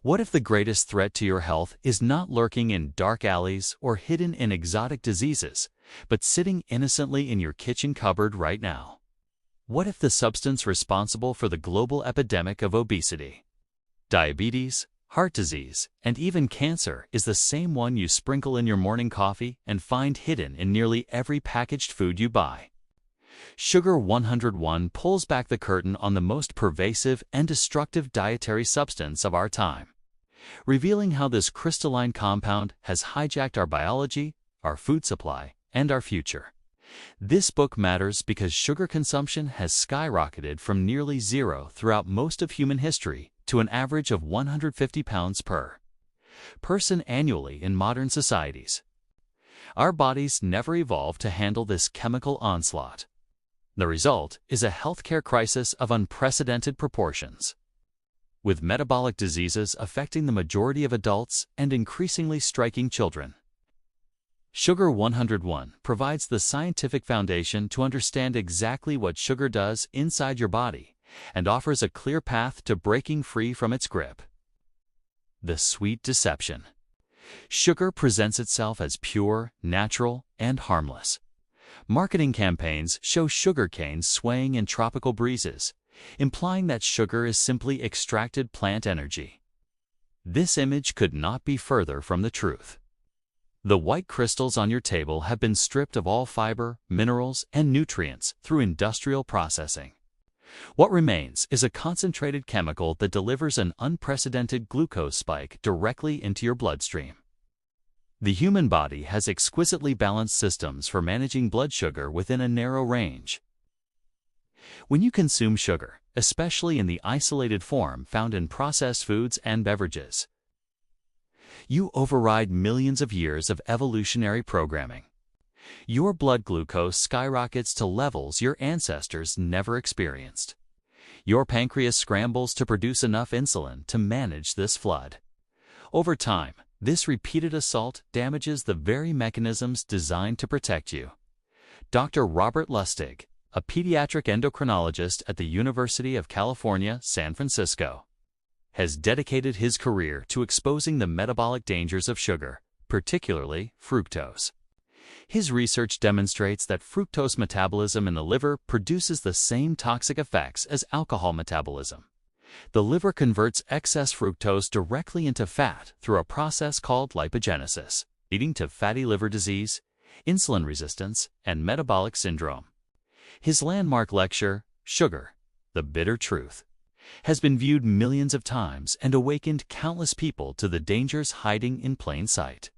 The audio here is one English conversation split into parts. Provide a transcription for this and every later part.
What if the greatest threat to your health is not lurking in dark alleys or hidden in exotic diseases, but sitting innocently in your kitchen cupboard right now? What if the substance responsible for the global epidemic of obesity, diabetes, heart disease, and even cancer is the same one you sprinkle in your morning coffee and find hidden in nearly every packaged food you buy? Sugar 101 pulls back the curtain on the most pervasive and destructive dietary substance of our time, revealing how this crystalline compound has hijacked our biology, our food supply, and our future. This book matters because sugar consumption has skyrocketed from nearly zero throughout most of human history to an average of 150 pounds per person annually in modern societies. Our bodies never evolved to handle this chemical onslaught. The result is a healthcare crisis of unprecedented proportions, with metabolic diseases affecting the majority of adults and increasingly striking children. Sugar 101 provides the scientific foundation to understand exactly what sugar does inside your body and offers a clear path to breaking free from its grip. The sweet deception. Sugar presents itself as pure, natural, and harmless. Marketing campaigns show sugar canes swaying in tropical breezes, implying that sugar is simply extracted plant energy. This image could not be further from the truth. The white crystals on your table have been stripped of all fiber, minerals, and nutrients through industrial processing. What remains is a concentrated chemical that delivers an unprecedented glucose spike directly into your bloodstream. The human body has exquisitely balanced systems for managing blood sugar within a narrow range. When you consume sugar, especially in the isolated form found in processed foods and beverages, you override millions of years of evolutionary programming. Your blood glucose skyrockets to levels your ancestors never experienced. Your pancreas scrambles to produce enough insulin to manage this flood. Over time, this repeated assault damages the very mechanisms designed to protect you. Dr. Robert Lustig, a pediatric endocrinologist at the University of California, San Francisco, has dedicated his career to exposing the metabolic dangers of sugar, particularly fructose. His research demonstrates that fructose metabolism in the liver produces the same toxic effects as alcohol metabolism. The liver converts excess fructose directly into fat through a process called lipogenesis, leading to fatty liver disease, insulin resistance, and metabolic syndrome. His landmark lecture, Sugar, the Bitter Truth, has been viewed millions of times and awakened countless people to the dangers hiding in plain sight.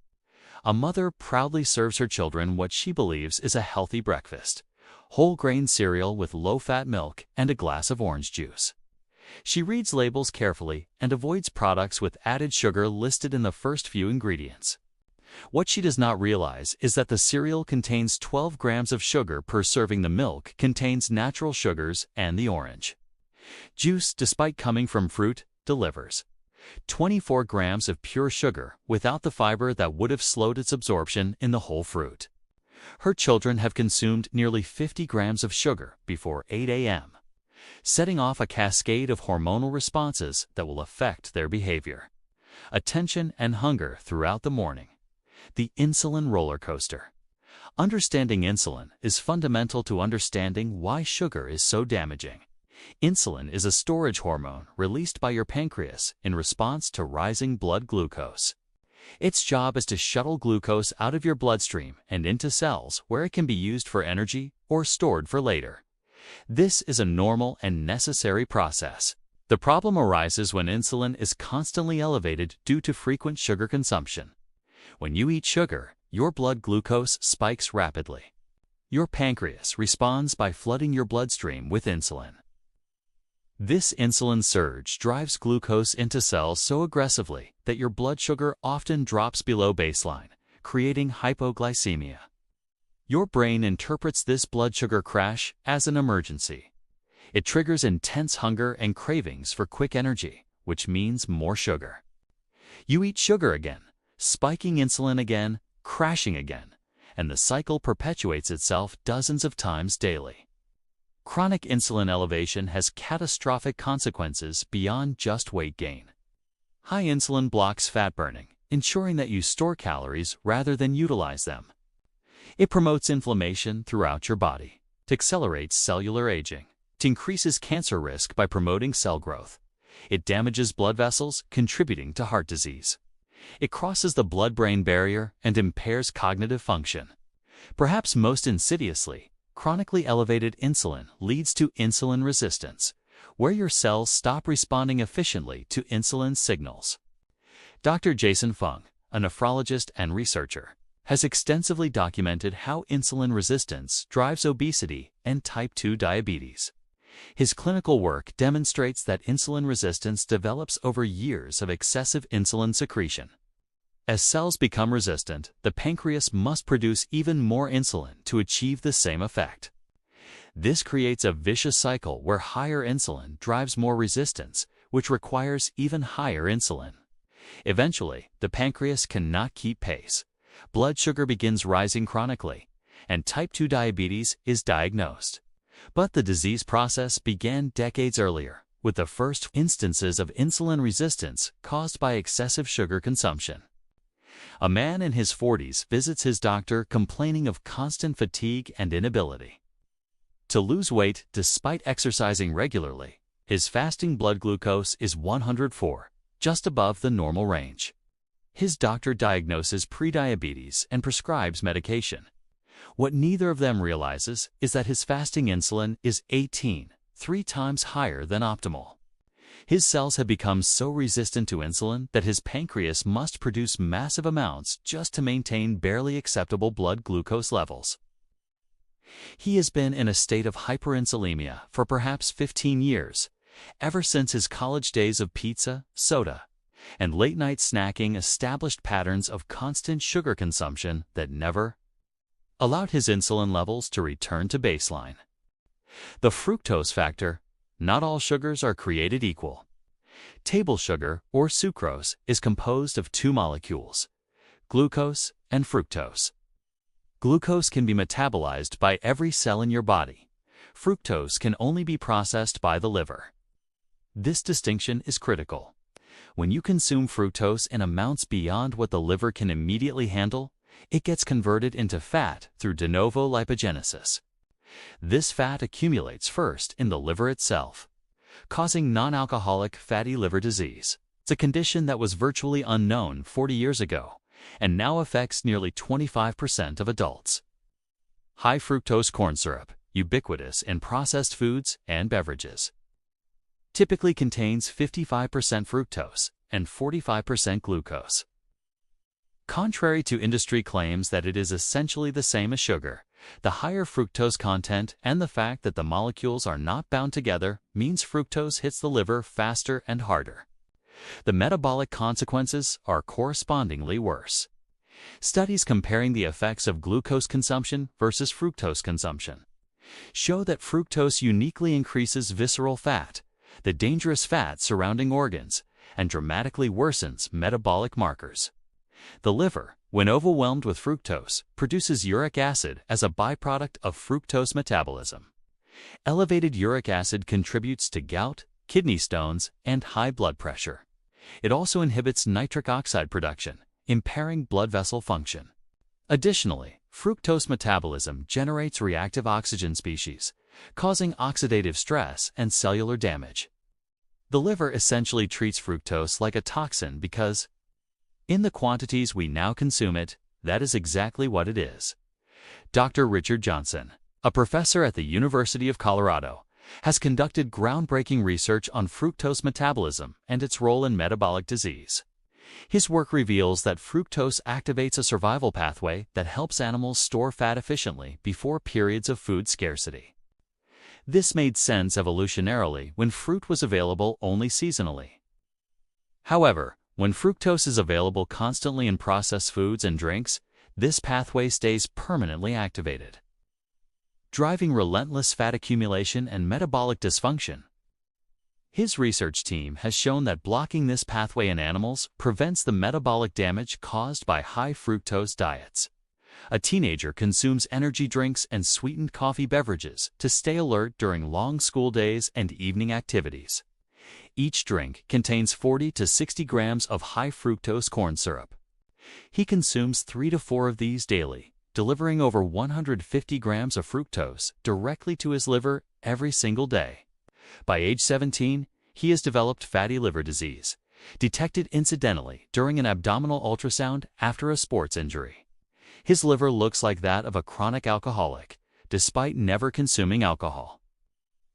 A mother proudly serves her children what she believes is a healthy breakfast: whole grain cereal with low-fat milk and a glass of orange juice. She reads labels carefully and avoids products with added sugar listed in the first few ingredients. What she does not realize is that the cereal contains 12 grams of sugar per serving. The milk contains natural sugars, and the orange juice, despite coming from fruit, delivers 24 grams of pure sugar without the fiber that would have slowed its absorption in the whole fruit. Her children have consumed nearly 50 grams of sugar before 8 a.m., setting off a cascade of hormonal responses that will affect their behavior, attention, and hunger throughout the morning. The insulin roller coaster. Understanding insulin is fundamental to understanding why sugar is so damaging. Insulin is a storage hormone released by your pancreas in response to rising blood glucose. Its job is to shuttle glucose out of your bloodstream and into cells where it can be used for energy or stored for later. This is a normal and necessary process. The problem arises when insulin is constantly elevated due to frequent sugar consumption. When you eat sugar, your blood glucose spikes rapidly. Your pancreas responds by flooding your bloodstream with insulin. This insulin surge drives glucose into cells so aggressively that your blood sugar often drops below baseline, creating hypoglycemia. Your brain interprets this blood sugar crash as an emergency. It triggers intense hunger and cravings for quick energy, which means more sugar. You eat sugar again, spiking insulin again, crashing again, and the cycle perpetuates itself dozens of times daily. Chronic insulin elevation has catastrophic consequences beyond just weight gain. High insulin blocks fat burning, ensuring that you store calories rather than utilize them. It promotes inflammation throughout your body. It accelerates cellular aging. It increases cancer risk by promoting cell growth. It damages blood vessels, contributing to heart disease. It crosses the blood-brain barrier and impairs cognitive function. Perhaps most insidiously, chronically elevated insulin leads to insulin resistance, where your cells stop responding efficiently to insulin signals. Dr. Jason Fung, a nephrologist and researcher, has extensively documented how insulin resistance drives obesity and type 2 diabetes. His clinical work demonstrates that insulin resistance develops over years of excessive insulin secretion. As cells become resistant, the pancreas must produce even more insulin to achieve the same effect. This creates a vicious cycle where higher insulin drives more resistance, which requires even higher insulin. Eventually, the pancreas cannot keep pace. Blood sugar begins rising chronically, and type 2 diabetes is diagnosed. But the disease process began decades earlier, with the first instances of insulin resistance caused by excessive sugar consumption. A man in his 40s visits his doctor complaining of constant fatigue and inability to lose weight despite exercising regularly. His fasting blood glucose is 104, just above the normal range. His doctor diagnoses prediabetes and prescribes medication. What neither of them realizes is that his fasting insulin is 18, 3 times higher than optimal. His cells have become so resistant to insulin that his pancreas must produce massive amounts just to maintain barely acceptable blood glucose levels. He has been in a state of hyperinsulinemia for perhaps 15 years, ever since his college days of pizza, soda, and late-night snacking established patterns of constant sugar consumption that never allowed his insulin levels to return to baseline. The fructose factor. Not all sugars are created equal. Table sugar, or sucrose, is composed of 2 molecules, glucose and fructose. Glucose can be metabolized by every cell in your body. Fructose can only be processed by the liver. This distinction is critical. When you consume fructose in amounts beyond what the liver can immediately handle, it gets converted into fat through de novo lipogenesis. This fat accumulates first in the liver itself, causing non-alcoholic fatty liver disease. It's a condition that was virtually unknown 40 years ago and now affects nearly 25% of adults. High fructose corn syrup, ubiquitous in processed foods and beverages, typically contains 55% fructose and 45% glucose. Contrary to industry claims that it is essentially the same as sugar, the higher fructose content and the fact that the molecules are not bound together means fructose hits the liver faster and harder. The metabolic consequences are correspondingly worse. Studies comparing the effects of glucose consumption versus fructose consumption show that fructose uniquely increases visceral fat, the dangerous fat surrounding organs, and dramatically worsens metabolic markers. The liver, when overwhelmed with fructose, produces uric acid as a byproduct of fructose metabolism. Elevated uric acid contributes to gout, kidney stones, and high blood pressure. It also inhibits nitric oxide production, impairing blood vessel function. Additionally, fructose metabolism generates reactive oxygen species, causing oxidative stress and cellular damage. The liver essentially treats fructose like a toxin because, in the quantities we now consume it, that is exactly what it is. Dr. Richard Johnson, a professor at the University of Colorado, has conducted groundbreaking research on fructose metabolism and its role in metabolic disease. His work reveals that fructose activates a survival pathway that helps animals store fat efficiently before periods of food scarcity. This made sense evolutionarily when fruit was available only seasonally. However, when fructose is available constantly in processed foods and drinks, this pathway stays permanently activated, driving relentless fat accumulation and metabolic dysfunction. His research team has shown that blocking this pathway in animals prevents the metabolic damage caused by high fructose diets. A teenager consumes energy drinks and sweetened coffee beverages to stay alert during long school days and evening activities. Each drink contains 40 to 60 grams of high fructose corn syrup. He consumes 3 to 4 of these daily, delivering over 150 grams of fructose directly to his liver every single day. By age 17, he has developed fatty liver disease, detected incidentally during an abdominal ultrasound after a sports injury. His liver looks like that of a chronic alcoholic, despite never consuming alcohol.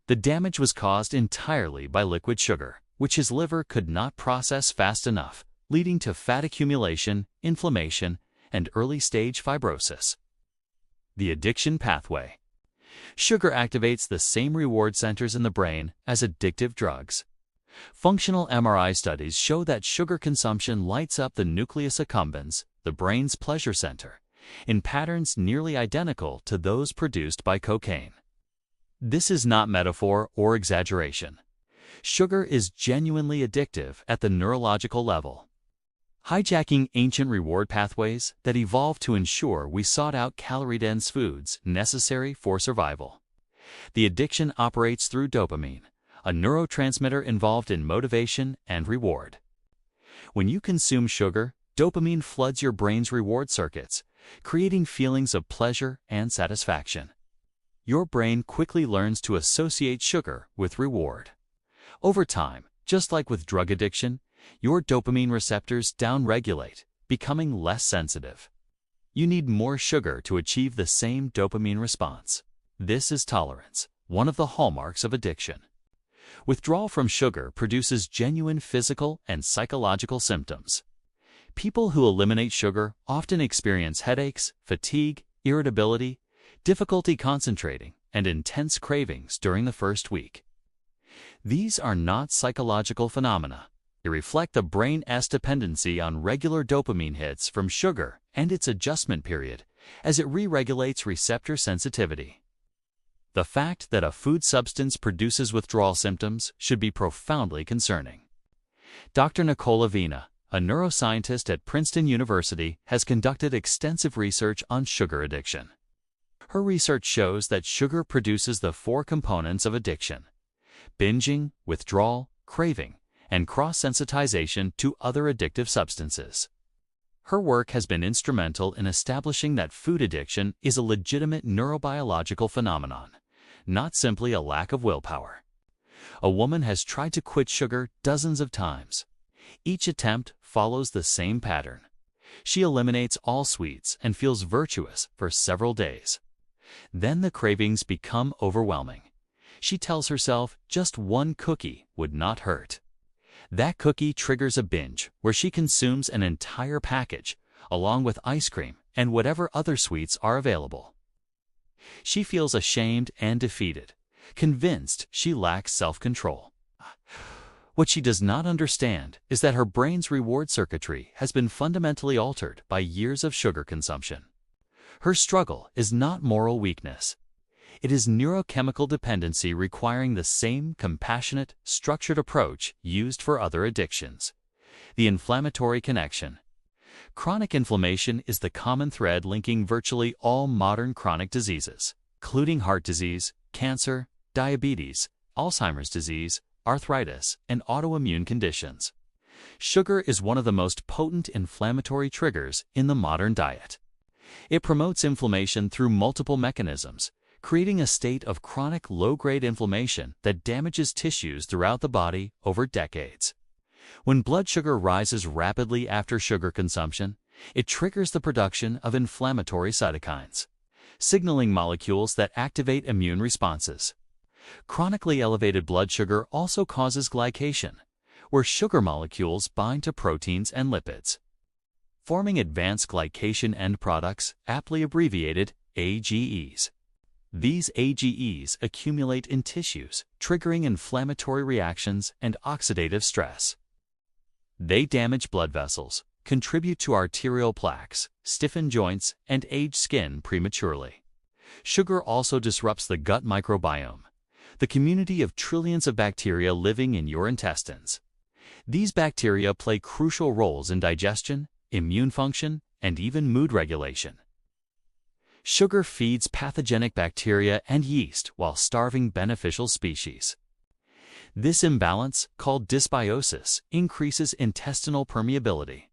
The damage was caused entirely by liquid sugar, which his liver could not process fast enough, leading to fat accumulation, inflammation, and early-stage fibrosis. The addiction pathway. Sugar activates the same reward centers in the brain as addictive drugs. Functional MRI studies show that sugar consumption lights up the nucleus accumbens, the brain's pleasure center, in patterns nearly identical to those produced by cocaine. This is not metaphor or exaggeration. Sugar is genuinely addictive at the neurological level, hijacking ancient reward pathways that evolved to ensure we sought out calorie-dense foods necessary for survival. The addiction operates through dopamine, a neurotransmitter involved in motivation and reward. When you consume sugar, dopamine floods your brain's reward circuits, creating feelings of pleasure and satisfaction. Your brain quickly learns to associate sugar with reward. Over time, just like with drug addiction, your dopamine receptors downregulate, becoming less sensitive. You need more sugar to achieve the same dopamine response. This is tolerance, one of the hallmarks of addiction. Withdrawal from sugar produces genuine physical and psychological symptoms. People who eliminate sugar often experience headaches, fatigue, irritability, difficulty concentrating, and intense cravings during the first week. These are not psychological phenomena. They reflect the brain's dependency on regular dopamine hits from sugar and its adjustment period as it re-regulates receptor sensitivity. The fact that a food substance produces withdrawal symptoms should be profoundly concerning. Dr. Nicola Vina, a neuroscientist at Princeton University, has conducted extensive research on sugar addiction. Her research shows that sugar produces the 4 components of addiction: binging, withdrawal, craving, and cross-sensitization to other addictive substances. Her work has been instrumental in establishing that food addiction is a legitimate neurobiological phenomenon, not simply a lack of willpower. A woman has tried to quit sugar dozens of times. Each attempt follows the same pattern. She eliminates all sweets and feels virtuous for several days. Then the cravings become overwhelming. She tells herself just one cookie would not hurt. That cookie triggers a binge where she consumes an entire package, along with ice cream and whatever other sweets are available. She feels ashamed and defeated, convinced she lacks self-control. What she does not understand is that her brain's reward circuitry has been fundamentally altered by years of sugar consumption. Her struggle is not moral weakness. It is neurochemical dependency requiring the same compassionate, structured approach used for other addictions. The inflammatory connection. Chronic inflammation is the common thread linking virtually all modern chronic diseases, including heart disease, cancer, diabetes, Alzheimer's disease, arthritis, and autoimmune conditions. Sugar is one of the most potent inflammatory triggers in the modern diet. It promotes inflammation through multiple mechanisms, creating a state of chronic low-grade inflammation that damages tissues throughout the body over decades. When blood sugar rises rapidly after sugar consumption, it triggers the production of inflammatory cytokines, signaling molecules that activate immune responses. Chronically elevated blood sugar also causes glycation, where sugar molecules bind to proteins and lipids, forming advanced glycation end products, aptly abbreviated AGEs. These AGEs accumulate in tissues, triggering inflammatory reactions and oxidative stress. They damage blood vessels, contribute to arterial plaques, stiffen joints, and age skin prematurely. Sugar also disrupts the gut microbiome, the community of trillions of bacteria living in your intestines. These bacteria play crucial roles in digestion, immune function, and even mood regulation. Sugar feeds pathogenic bacteria and yeast while starving beneficial species. This imbalance, called dysbiosis, increases intestinal permeability,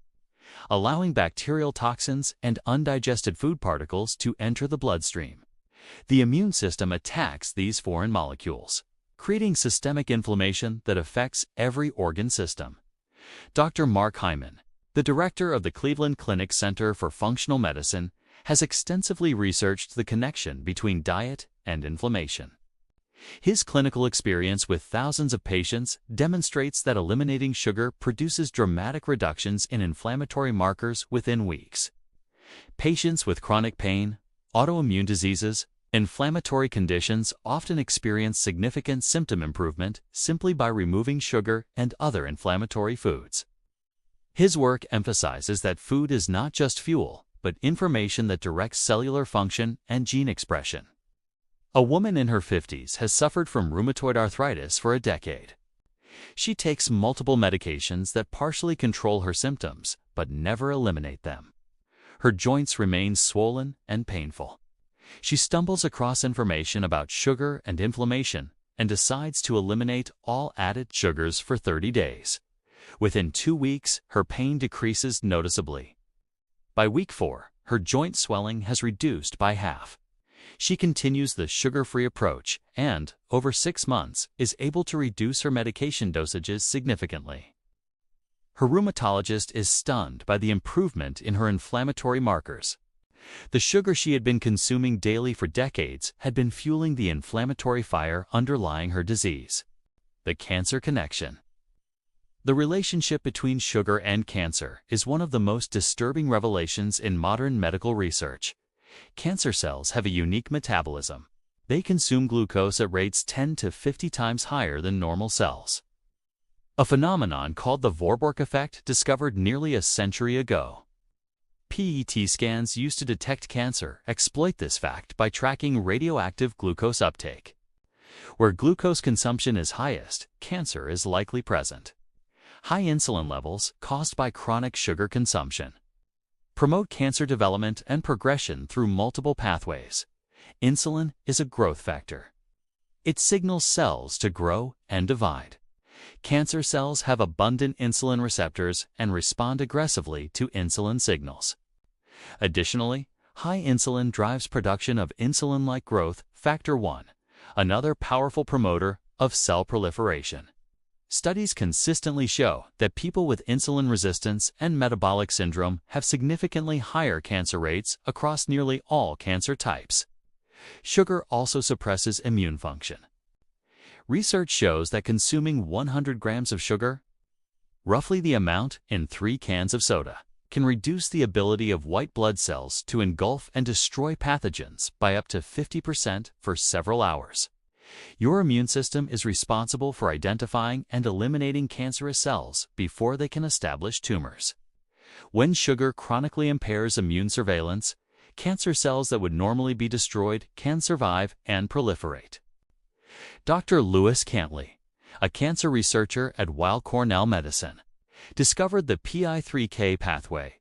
allowing bacterial toxins and undigested food particles to enter the bloodstream. The immune system attacks these foreign molecules, creating systemic inflammation that affects every organ system. Dr. Mark Hyman, the director of the Cleveland Clinic Center for Functional Medicine, has extensively researched the connection between diet and inflammation. His clinical experience with thousands of patients demonstrates that eliminating sugar produces dramatic reductions in inflammatory markers within weeks. Patients with chronic pain, autoimmune diseases, inflammatory conditions often experience significant symptom improvement simply by removing sugar and other inflammatory foods. His work emphasizes that food is not just fuel, but information that directs cellular function and gene expression. A woman in her 50s has suffered from rheumatoid arthritis for a decade. She takes multiple medications that partially control her symptoms, but never eliminate them. Her joints remain swollen and painful. She stumbles across information about sugar and inflammation and decides to eliminate all added sugars for 30 days. Within 2 weeks, her pain decreases noticeably. By week 4, her joint swelling has reduced by half. She continues the sugar-free approach and, over 6 months, is able to reduce her medication dosages significantly. Her rheumatologist is stunned by the improvement in her inflammatory markers. The sugar she had been consuming daily for decades had been fueling the inflammatory fire underlying her disease. The cancer connection. The relationship between sugar and cancer is one of the most disturbing revelations in modern medical research. Cancer cells have a unique metabolism. They consume glucose at rates 10 to 50 times higher than normal cells. A phenomenon called the Warburg effect discovered nearly a century ago. PET scans used to detect cancer exploit this fact by tracking radioactive glucose uptake. Where glucose consumption is highest, cancer is likely present. High insulin levels, caused by chronic sugar consumption, promote cancer development and progression through multiple pathways. Insulin is a growth factor. It signals cells to grow and divide. Cancer cells have abundant insulin receptors and respond aggressively to insulin signals. Additionally, high insulin drives production of insulin-like growth factor 1, another powerful promoter of cell proliferation. Studies consistently show that people with insulin resistance and metabolic syndrome have significantly higher cancer rates across nearly all cancer types. Sugar also suppresses immune function. Research shows that consuming 100 grams of sugar, roughly the amount in 3 cans of soda, can reduce the ability of white blood cells to engulf and destroy pathogens by up to 50% for several hours. Your immune system is responsible for identifying and eliminating cancerous cells before they can establish tumors. When sugar chronically impairs immune surveillance, cancer cells that would normally be destroyed can survive and proliferate. Dr. Lewis Cantley, a cancer researcher at Weill Cornell Medicine, discovered the PI3K pathway,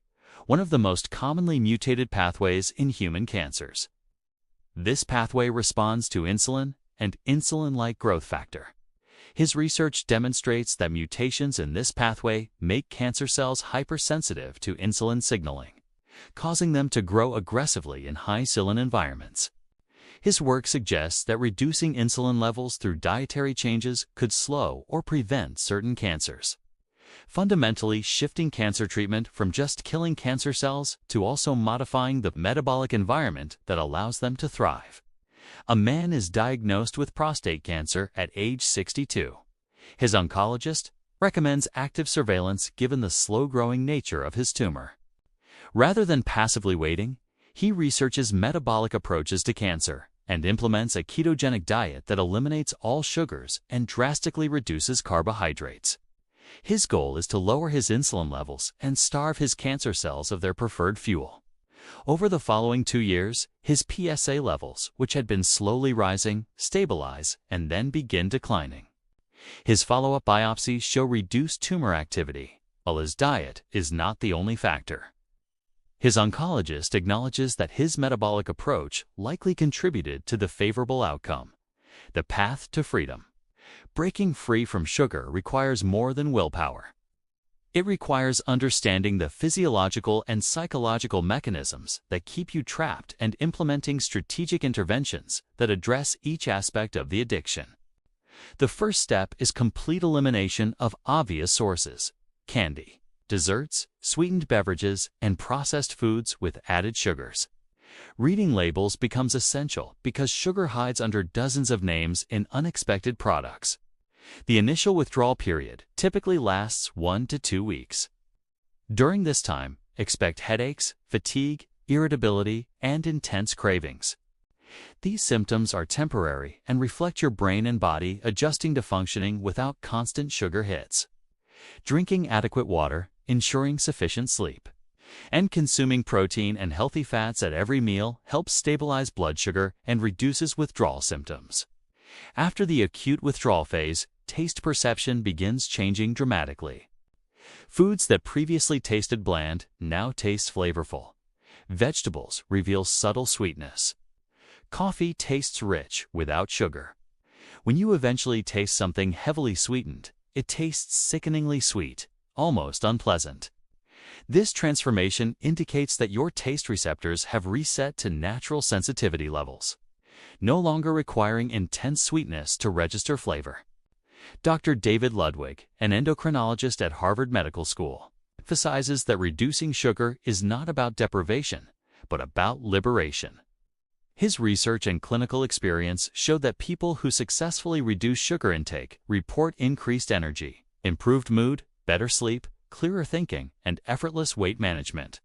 one of the most commonly mutated pathways in human cancers. This pathway responds to insulin and insulin-like growth factor. His research demonstrates that mutations in this pathway make cancer cells hypersensitive to insulin signaling, causing them to grow aggressively in high-insulin environments. His work suggests that reducing insulin levels through dietary changes could slow or prevent certain cancers, fundamentally shifting cancer treatment from just killing cancer cells to also modifying the metabolic environment that allows them to thrive. A man is diagnosed with prostate cancer at age 62. His oncologist recommends active surveillance given the slow-growing nature of his tumor. Rather than passively waiting, he researches metabolic approaches to cancer and implements a ketogenic diet that eliminates all sugars and drastically reduces carbohydrates. His goal is to lower his insulin levels and starve his cancer cells of their preferred fuel. Over the following 2 years, his PSA levels, which had been slowly rising, stabilize and then begin declining. His follow-up biopsies show reduced tumor activity, while his diet is not the only factor. His oncologist acknowledges that his metabolic approach likely contributed to the favorable outcome. The path to freedom. Breaking free from sugar requires more than willpower. It requires understanding the physiological and psychological mechanisms that keep you trapped and implementing strategic interventions that address each aspect of the addiction. The first step is complete elimination of obvious sources: candy, desserts, sweetened beverages, and processed foods with added sugars. Reading labels becomes essential because sugar hides under dozens of names in unexpected products. The initial withdrawal period typically lasts 1 to 2 weeks. During this time, expect headaches, fatigue, irritability, and intense cravings. These symptoms are temporary and reflect your brain and body adjusting to functioning without constant sugar hits. Drinking adequate water, ensuring sufficient sleep, and consuming protein and healthy fats at every meal helps stabilize blood sugar and reduces withdrawal symptoms. After the acute withdrawal phase, taste perception begins changing dramatically. Foods that previously tasted bland now taste flavorful. Vegetables reveal subtle sweetness. Coffee tastes rich without sugar. When you eventually taste something heavily sweetened, it tastes sickeningly sweet, almost unpleasant. This transformation indicates that your taste receptors have reset to natural sensitivity levels, no longer requiring intense sweetness to register flavor. Dr. David Ludwig, an endocrinologist at Harvard Medical School, emphasizes that reducing sugar is not about deprivation, but about liberation. His research and clinical experience showed that people who successfully reduce sugar intake report increased energy, improved mood, better sleep, clearer thinking, and effortless weight management.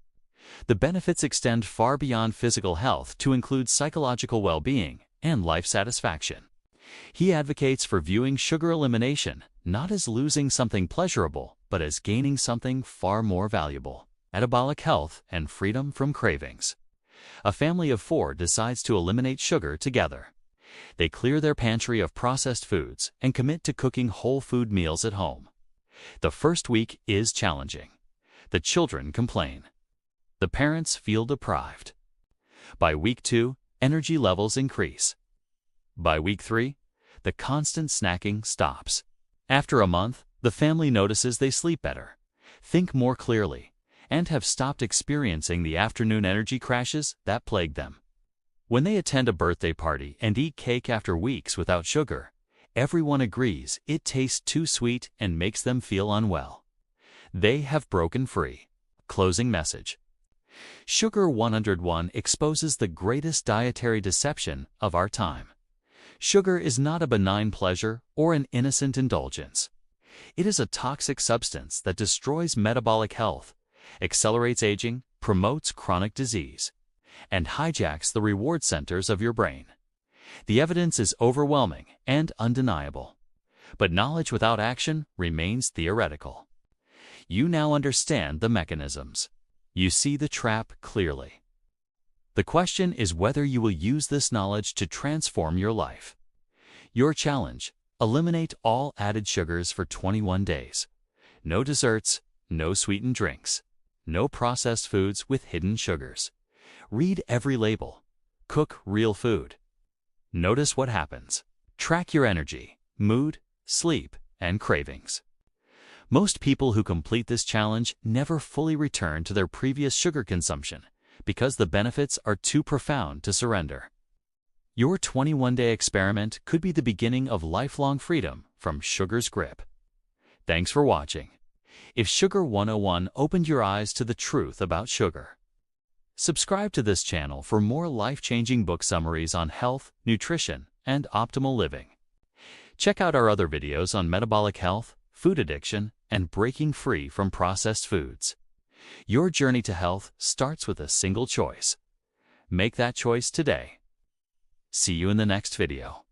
The benefits extend far beyond physical health to include psychological well-being and life satisfaction. He advocates for viewing sugar elimination not as losing something pleasurable, but as gaining something far more valuable: metabolic health and freedom from cravings. A family of 4 decides to eliminate sugar together. They clear their pantry of processed foods and commit to cooking whole food meals at home. The first week is challenging. The children complain. The parents feel deprived. By week 2, energy levels increase. By week 3, the constant snacking stops. After a month, the family notices they sleep better, think more clearly, and have stopped experiencing the afternoon energy crashes that plagued them. When they attend a birthday party and eat cake after weeks without sugar, everyone agrees it tastes too sweet and makes them feel unwell. They have broken free. Closing message. Sugar 101 exposes the greatest dietary deception of our time. Sugar is not a benign pleasure or an innocent indulgence. It is a toxic substance that destroys metabolic health, accelerates aging, promotes chronic disease, and hijacks the reward centers of your brain. The evidence is overwhelming and undeniable, but knowledge without action remains theoretical. You now understand the mechanisms. You see the trap clearly. The question is whether you will use this knowledge to transform your life. Your challenge: eliminate all added sugars for 21 days. No desserts, no sweetened drinks, no processed foods with hidden sugars. Read every label. Cook real food. Notice what happens. Track your energy, mood, sleep, and cravings. Most people who complete this challenge never fully return to their previous sugar consumption because the benefits are too profound to surrender. Your 21-day experiment could be the beginning of lifelong freedom from sugar's grip. Thanks for watching. If Sugar 101 opened your eyes to the truth about sugar, subscribe to this channel for more life-changing book summaries on health, nutrition, and optimal living. Check out our other videos on metabolic health, food addiction, and breaking free from processed foods. Your journey to health starts with a single choice. Make that choice today. See you in the next video.